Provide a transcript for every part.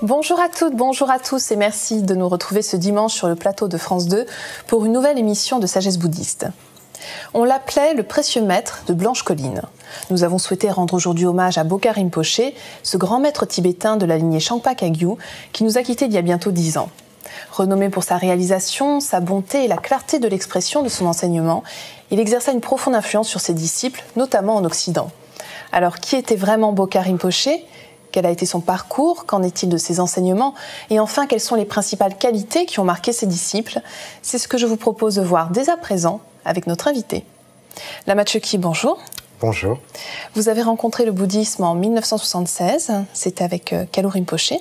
Bonjour à toutes, bonjour à tous et merci de nous retrouver ce dimanche sur le plateau de France 2 pour une nouvelle émission de Sagesse bouddhiste. On l'appelait le précieux maître de Blanche Colline. Nous avons souhaité rendre aujourd'hui hommage à Bokar Rinpoche, ce grand maître tibétain de la lignée Shangpa Kagyu qui nous a quittés il y a bientôt 10 ans. Renommé pour sa réalisation, sa bonté et la clarté de l'expression de son enseignement, il exerça une profonde influence sur ses disciples, notamment en Occident. Alors, qui était vraiment Bokar Rinpoche ? Quel a été son parcours? Qu'en est-il de ses enseignements? Et enfin, quelles sont les principales qualités qui ont marqué ses disciples? C'est ce que je vous propose de voir dès à présent avec notre invité. Lama Tshöki, bonjour. Bonjour. Vous avez rencontré le bouddhisme en 1976, c'était avec Kalu Rinpoche.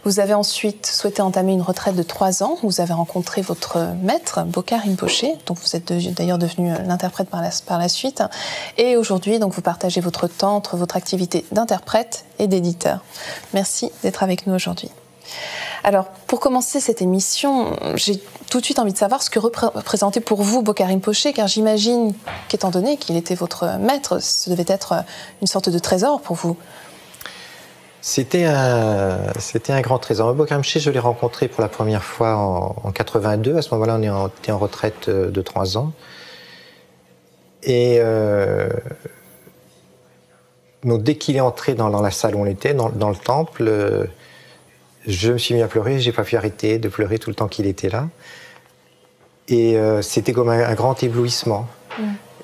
Vous avez ensuite souhaité entamer une retraite de 3 ans. Vous avez rencontré votre maître, Bokar Rinpoche, dont vous êtes d'ailleurs devenu l'interprète par la suite. Et aujourd'hui, donc, vous partagez votre temps entre votre activité d'interprète et d'éditeur. Merci d'être avec nous aujourd'hui. Alors, pour commencer cette émission, j'ai tout de suite envie de savoir ce que représentait pour vous Bokar Rinpoche, car j'imagine qu'étant donné qu'il était votre maître, ce devait être une sorte de trésor pour vous. C'était un grand trésor. Bokar Rinpoche, je l'ai rencontré pour la première fois en 82. À ce moment-là, on était en retraite de 3 ans. Et donc, dès qu'il est entré dans la salle où on était, dans le temple, je me suis mis à pleurer, j'ai pas pu arrêter de pleurer tout le temps qu'il était là. Et c'était comme un grand éblouissement.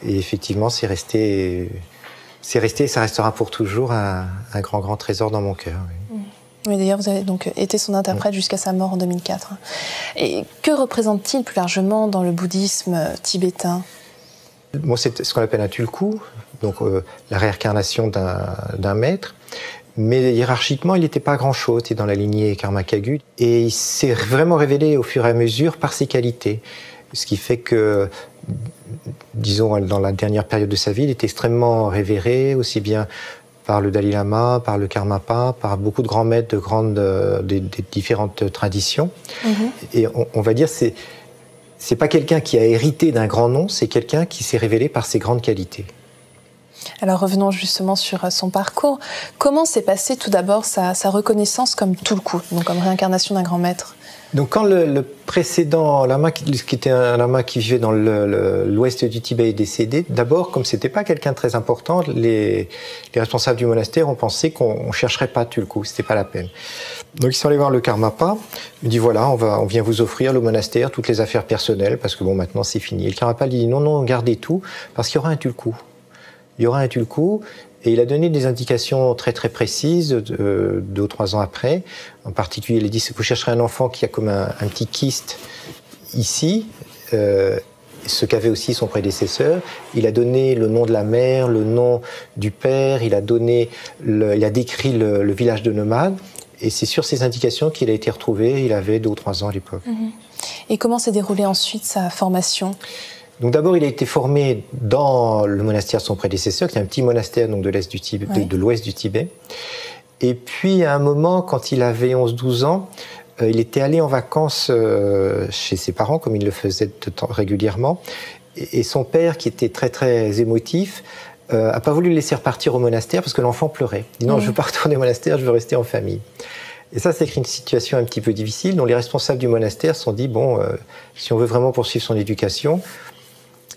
Et effectivement, c'est resté, ça restera pour toujours un grand trésor dans mon cœur. Oui. Oui, d'ailleurs, vous avez donc été son interprète jusqu'à sa mort en 2004. Et que représente-t-il plus largement dans le bouddhisme tibétain? Bon, c'est ce qu'on appelle un tulku, donc la réincarnation d'un maître. Mais hiérarchiquement, il n'était pas grand-chose, il est dans la lignée Karma Kagyu. Et il s'est vraiment révélé au fur et à mesure par ses qualités. Ce qui fait que, disons, dans la dernière période de sa vie, il était extrêmement révéré, aussi bien par le Dalai Lama, par le Karmapa, par beaucoup de grands maîtres des différentes traditions. Et on va dire, c'est pas quelqu'un qui a hérité d'un grand nom, c'est quelqu'un qui s'est révélé par ses grandes qualités. Alors revenons justement sur son parcours. Comment s'est passée tout d'abord sa reconnaissance comme tulku, donc comme réincarnation d'un grand maître? Donc quand le précédent lama, qui était un lama qui vivait dans l'ouest du Tibet, est décédé, d'abord, comme c'était pas quelqu'un de très important, les responsables du monastère ont pensé qu'on chercherait pas tulku, c'était pas la peine. Donc ils sont allés voir le Karmapa, il dit voilà, on vient vous offrir le monastère, toutes les affaires personnelles, parce que bon, maintenant c'est fini. Et le Karmapa lui dit non, gardez tout, parce qu'il y aura un tulku. Il y aura un tulku, et il a donné des indications très précises 2 ou 3 ans après. En particulier, il a dit que vous chercherez un enfant qui a comme un petit kyste ici, ce qu'avait aussi son prédécesseur. Il a donné le nom de la mère, le nom du père, il a décrit le village de nomades, et c'est sur ces indications qu'il a été retrouvé. Il avait 2 ou 3 ans à l'époque. Et comment s'est déroulée ensuite sa formation ? Donc d'abord, il a été formé dans le monastère de son prédécesseur, qui est un petit monastère donc de l'est du Tibet, de l'ouest du Tibet. Et puis, à un moment, quand il avait 11-12 ans, il était allé en vacances chez ses parents, comme il le faisait régulièrement. Et son père, qui était très émotif, n'a pas voulu le laisser repartir au monastère parce que l'enfant pleurait. Il dit non, je ne veux pas retourner au monastère, je veux rester en famille. Et ça, c'est une situation un petit peu difficile, dont les responsables du monastère se sont dit, bon, si on veut vraiment poursuivre son éducation,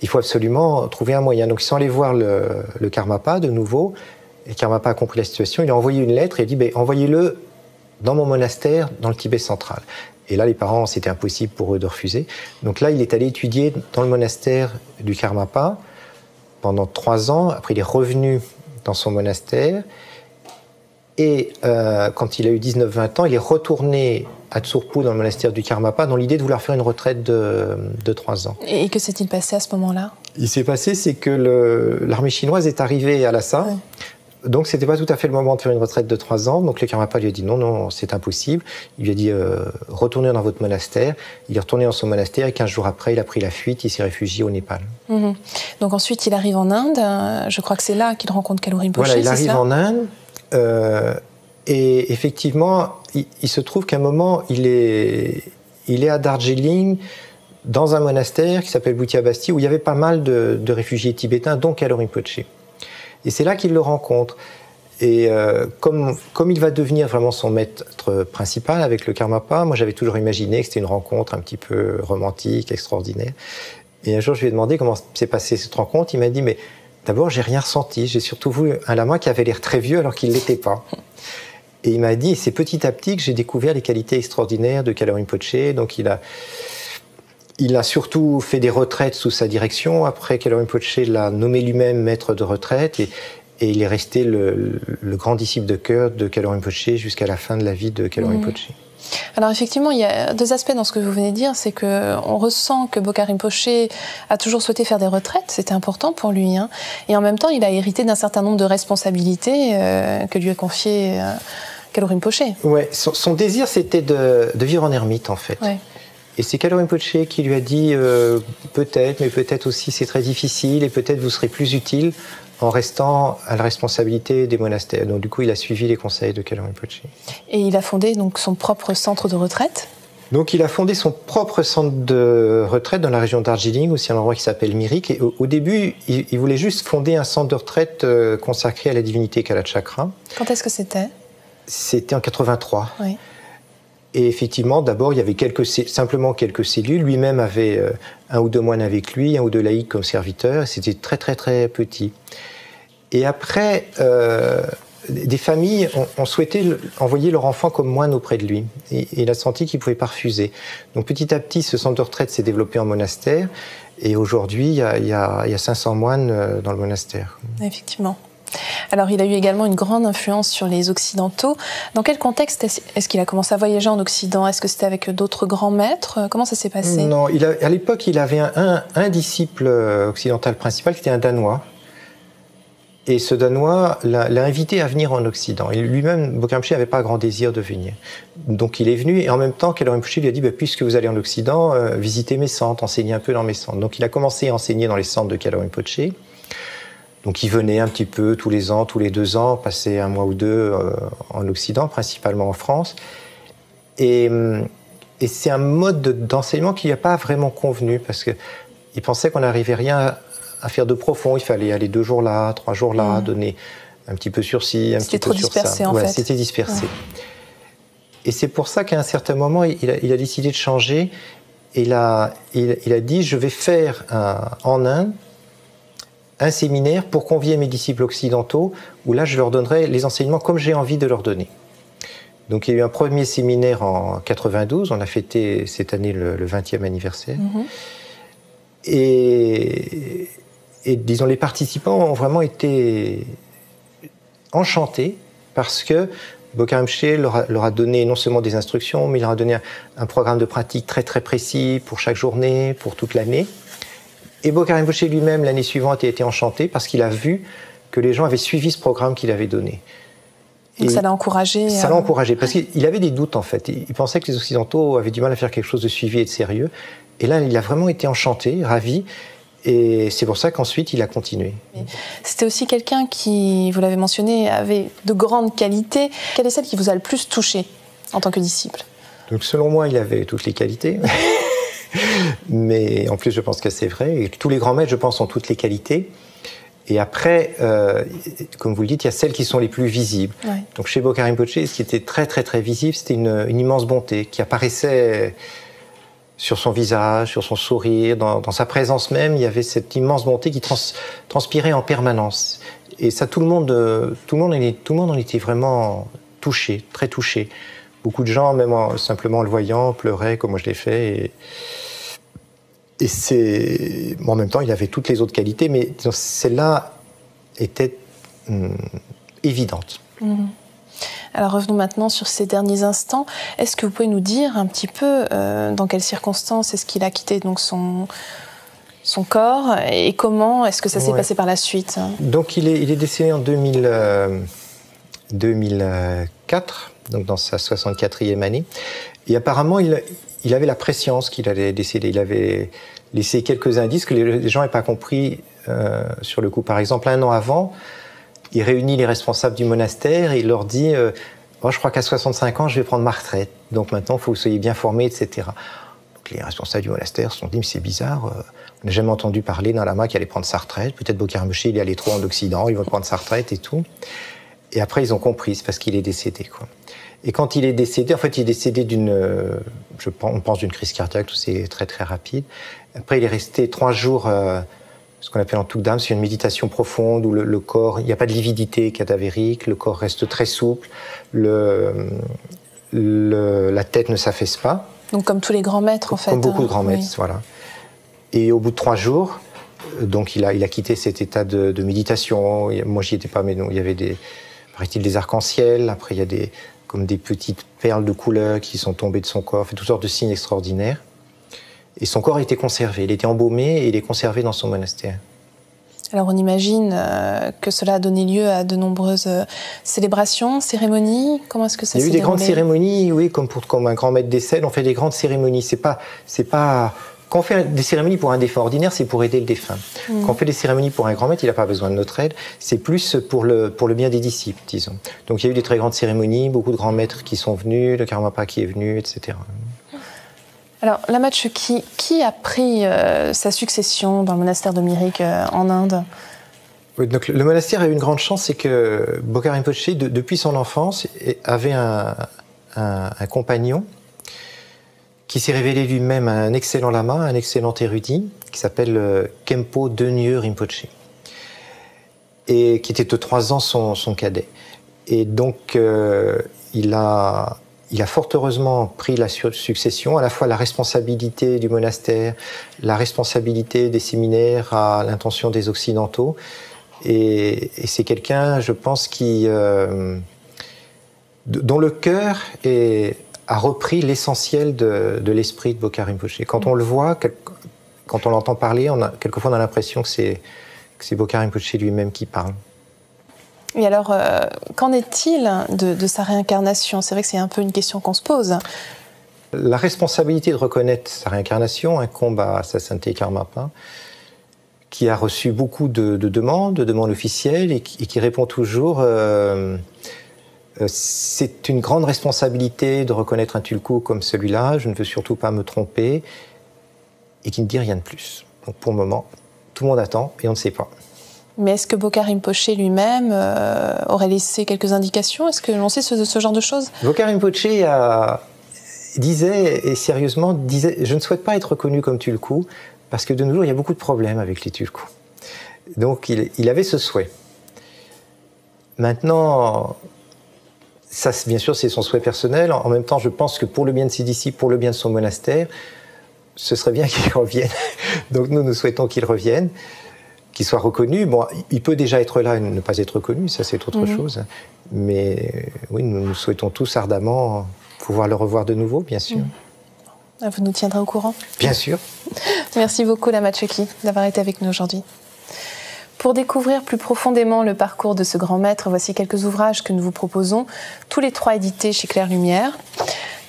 il faut absolument trouver un moyen. Donc ils sont allés voir le Karmapa de nouveau, et le Karmapa a compris la situation, il a envoyé une lettre et il a dit envoyez-le dans mon monastère, dans le Tibet central. Et là, les parents, c'était impossible pour eux de refuser. Donc là, il est allé étudier dans le monastère du Karmapa pendant 3 ans. Après, il est revenu dans son monastère. Et quand il a eu 19-20 ans, il est retourné à Tsurpu, dans le monastère du Karmapa, dans l'idée de vouloir faire une retraite de 3 ans. Et que s'est-il passé à ce moment-là? Il s'est passé, c'est que l'armée chinoise est arrivée à Lhasa. Donc, c'était pas tout à fait le moment de faire une retraite de 3 ans. Donc, le Karmapa lui a dit non, c'est impossible. Il lui a dit retournez dans votre monastère. Il est retourné dans son monastère et 15 jours après, il a pris la fuite. Il s'est réfugié au Népal. Donc, ensuite, il arrive en Inde. Je crois que c'est là qu'il rencontre Kalu Rinpoche. Voilà, il arrive en Inde. Et effectivement, il se trouve qu'à un moment, il est à Darjeeling, dans un monastère qui s'appelle Bhutia Basti, où il y avait pas mal de réfugiés tibétains, dont Kalu Rinpoche. Et c'est là qu'il le rencontre. Et comme il va devenir vraiment son maître principal avec le Karmapa, moi j'avais toujours imaginé que c'était une rencontre un petit peu romantique, extraordinaire. Et un jour je lui ai demandé comment s'est passée cette rencontre. Il m'a dit mais d'abord j'ai rien ressenti, j'ai surtout vu un lama qui avait l'air très vieux alors qu'il ne l'était pas. Et il m'a dit c'est petit à petit que j'ai découvert les qualités extraordinaires de Kalu Rinpoché. Donc il a surtout fait des retraites sous sa direction. Après, Kalu Rinpoché l'a nommé lui-même maître de retraite et il est resté le grand disciple de cœur de Kalu Rinpoché jusqu'à la fin de la vie de Kalu Rinpoché. Alors effectivement, il y a deux aspects dans ce que vous venez de dire, c'est qu'on ressent que Bokar Rinpoché a toujours souhaité faire des retraites, c'était important pour lui, hein. Et en même temps, il a hérité d'un certain nombre de responsabilités que lui a confiées Kalu Rinpoché. Ouais, son désir c'était de vivre en ermite en fait. Ouais. Et c'est Kalu Rinpoché qui lui a dit peut-être, mais peut-être aussi c'est très difficile et peut-être vous serez plus utile en restant à la responsabilité des monastères. Donc du coup, il a suivi les conseils de Kalu Rinpoché. Et il a fondé donc son propre centre de retraite. Donc il a fondé son propre centre de retraite dans la région d'Arjiling, aussi un endroit qui s'appelle Mirik. Et au début, il voulait juste fonder un centre de retraite consacré à la divinité Kalachakra. Quand est-ce que c'était ? C'était en 83. Oui. Et effectivement, d'abord, il y avait simplement quelques cellules. Lui-même avait un ou deux moines avec lui, un ou deux laïcs comme serviteurs. C'était très, très, très petit. Et après, des familles ont souhaité envoyer leur enfant comme moine auprès de lui. Et il a senti qu'il ne pouvait pas refuser. Donc petit à petit, ce centre de retraite s'est développé en monastère. Et aujourd'hui, il y a 500 moines dans le monastère. Effectivement. Alors, il a eu également une grande influence sur les Occidentaux. Dans quel contexte est-ce qu'il a commencé à voyager en Occident ? Est-ce que c'était avec d'autres grands maîtres ? Comment ça s'est passé ? Non, à l'époque, il avait un disciple occidental principal qui était un Danois. Et ce Danois l'a invité à venir en Occident. Et lui-même, Bokar Rinpoché n'avait pas grand désir de venir. Donc il est venu, et en même temps, Kalu Rinpoché lui a dit puisque vous allez en Occident, visitez mes centres, enseignez un peu dans mes centres. Donc il a commencé à enseigner dans les centres de Kalu Rinpoché. Donc il venait un petit peu tous les ans, tous les 2 ans, passer un mois ou deux en Occident, principalement en France. Et c'est un mode d'enseignement qui n'a pas vraiment convenu, parce qu'il pensait qu'on n'arrivait rien à faire de profond. Il fallait aller 2 jours là, 3 jours là, donner un petit peu sur ci, un petit peu sur ça. C'était trop dispersé en fait. C'était dispersé. Ouais. Et c'est pour ça qu'à un certain moment, il a décidé de changer. Et il a dit, je vais faire en Inde un séminaire pour convier mes disciples occidentaux, où là je leur donnerai les enseignements comme j'ai envie de leur donner. Donc il y a eu un premier séminaire en 92, on a fêté cette année le 20e anniversaire. Et disons, les participants ont vraiment été enchantés, parce que Bokar Rinpoché leur a donné non seulement des instructions, mais il leur a donné un programme de pratique très très précis pour chaque journée, pour toute l'année. Et Bokar Rinpoché lui-même, l'année suivante, a été enchanté parce qu'il a vu que les gens avaient suivi ce programme qu'il avait donné. Donc ça l'a encouragé. Ça l'a encouragé, parce qu'il avait des doutes en fait. Il pensait que les Occidentaux avaient du mal à faire quelque chose de suivi et de sérieux. Et là, il a vraiment été enchanté, ravi. Et c'est pour ça qu'ensuite, il a continué. C'était aussi quelqu'un qui, vous l'avez mentionné, avait de grandes qualités. Quelle est celle qui vous a le plus touché en tant que disciple ? Donc selon moi, il avait toutes les qualités. Mais en plus, je pense que c'est vrai. Et tous les grands maîtres, je pense, ont toutes les qualités. Et après, comme vous le dites, il y a celles qui sont les plus visibles. Ouais. Donc chez Bokar Rinpoché, ce qui était très très très visible, c'était une immense bonté qui apparaissait sur son visage, sur son sourire, dans sa présence même. Il y avait cette immense bonté qui transpirait en permanence. Et ça, tout le monde en était vraiment touché, très touché. Beaucoup de gens, même simplement en le voyant, pleuraient comme moi je l'ai fait. Et c'est... Bon, en même temps, il avait toutes les autres qualités, mais celle-là était évidente. Alors revenons maintenant sur ces derniers instants. Est-ce que vous pouvez nous dire un petit peu dans quelles circonstances est-ce qu'il a quitté donc son corps et comment est-ce que ça s'est passé par la suite ? Donc il est décédé en 2004, donc dans sa 64e année. Et apparemment, il avait la prescience qu'il allait décéder. Il avait laissé quelques indices que les gens n'avaient pas compris sur le coup. Par exemple, 1 an avant, il réunit les responsables du monastère et il leur dit je crois qu'à 65 ans, je vais prendre ma retraite. Donc maintenant, il faut que vous soyez bien formés, etc. Donc les responsables du monastère se sont dit mais c'est bizarre, on n'a jamais entendu parler d'un lama qui allait prendre sa retraite. Peut-être Bokar Rinpoché, il est allé trop en Occident, il va prendre sa retraite et tout. Et après, ils ont compris, c'est parce qu'il est décédé, quoi. Et quand il est décédé, en fait, il est décédé on pense d'une crise cardiaque, c'est très très rapide. Après, il est resté 3 jours, ce qu'on appelle en Tukdam, c'est une méditation profonde où le corps, il n'y a pas de lividité cadavérique, le corps reste très souple, la tête ne s'affaisse pas. Donc comme tous les grands maîtres, en fait. Comme beaucoup de grands maîtres, voilà. Et au bout de 3 jours, donc il a quitté cet état de méditation. Moi, j'y étais pas, mais non, il y avait paraît-il, des arcs-en-ciel. Après, il y a comme des petites perles de couleur qui sont tombées de son corps, fait toutes sortes de signes extraordinaires. Et son corps a été conservé. Il était embaumé et il est conservé dans son monastère. Alors on imagine que cela a donné lieu à de nombreuses célébrations, cérémonies. Comment est-ce que ça s'est déroulé ? Il y a eu des grandes cérémonies, oui, comme un grand maître décède, on fait des grandes cérémonies. C'est pas quand on fait des cérémonies pour un défunt ordinaire, c'est pour aider le défunt. Quand on fait des cérémonies pour un grand maître, il n'a pas besoin de notre aide. C'est plus pour le bien des disciples, disons. Donc il y a eu des très grandes cérémonies, beaucoup de grands maîtres qui sont venus, le Karmapa qui est venu, etc. Alors, Lama Chökyi, qui a pris sa succession dans le monastère de Mirik en Inde ? Oui, donc le monastère a eu une grande chance, c'est que Bokar Rinpoché, depuis son enfance, avait un compagnon qui s'est révélé lui-même un excellent lama, un excellent érudit, qui s'appelle Khenpo Döngyö Rinpoché, et qui était de 3 ans son cadet. Et donc, il a fort heureusement pris la succession, à la fois la responsabilité du monastère, la responsabilité des séminaires à l'intention des Occidentaux. Et c'est quelqu'un, je pense, dont le cœur a repris l'essentiel de l'esprit de Bokar Rinpoché. Quand on le voit, quand on l'entend parler, quelquefois on a l'impression que c'est Bokar Rinpoché lui-même qui parle. Et alors, qu'en est-il de sa réincarnation ? C'est vrai que c'est un peu une question qu'on se pose. La responsabilité de reconnaître sa réincarnation incombe à sa sainteté Karmapa, qui a reçu beaucoup de demandes officielles et qui répond toujours c'est une grande responsabilité de reconnaître un tulku comme celui-là, je ne veux surtout pas me tromper, et qui ne dit rien de plus. Donc pour le moment, tout le monde attend et on ne sait pas. Mais est-ce que Bokar Rinpoché lui-même aurait laissé quelques indications ? Est-ce que l'on sait ce genre de choses ? Bokar Rinpoché disait, je ne souhaite pas être reconnu comme tulku, parce que de nos jours, il y a beaucoup de problèmes avec les tulkus. Donc il avait ce souhait. Maintenant, ça, bien sûr, c'est son souhait personnel. En même temps, je pense que pour le bien de ses disciples, pour le bien de son monastère, ce serait bien qu'il revienne. Donc nous souhaitons qu'il revienne, qu'il soit reconnu. Bon, il peut déjà être là et ne pas être reconnu, ça c'est autre chose. Mais oui, nous souhaitons tous ardemment pouvoir le revoir de nouveau, bien sûr. Vous nous tiendrez au courant ? Bien sûr. Merci beaucoup, Lama Chökyi, d'avoir été avec nous aujourd'hui. Pour découvrir plus profondément le parcours de ce grand maître, voici quelques ouvrages que nous vous proposons, tous les 3 édités chez Claire Lumière.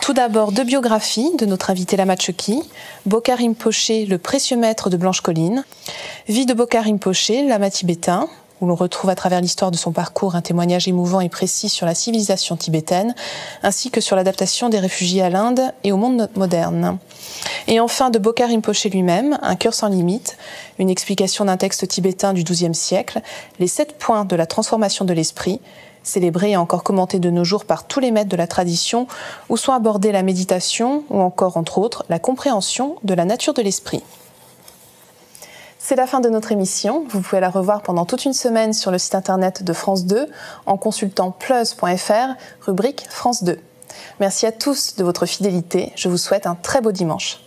Tout d'abord, 2 biographies de notre invité Lama Chökyi, Bokar Rinpoché, le précieux maître de Blanche Colline, Vie de Bokar Rinpoché, lama tibétain, où l'on retrouve à travers l'histoire de son parcours un témoignage émouvant et précis sur la civilisation tibétaine, ainsi que sur l'adaptation des réfugiés à l'Inde et au monde moderne. Et enfin, de Bokar Rinpoché lui-même, Un cœur sans limite, une explication d'un texte tibétain du XIIe siècle, les 7 points de la transformation de l'esprit, célébré et encore commenté de nos jours par tous les maîtres de la tradition, où sont abordées la méditation ou encore, entre autres, la compréhension de la nature de l'esprit. C'est la fin de notre émission. Vous pouvez la revoir pendant toute une semaine sur le site internet de France 2 en consultant plus.fr, rubrique France 2. Merci à tous de votre fidélité. Je vous souhaite un très beau dimanche.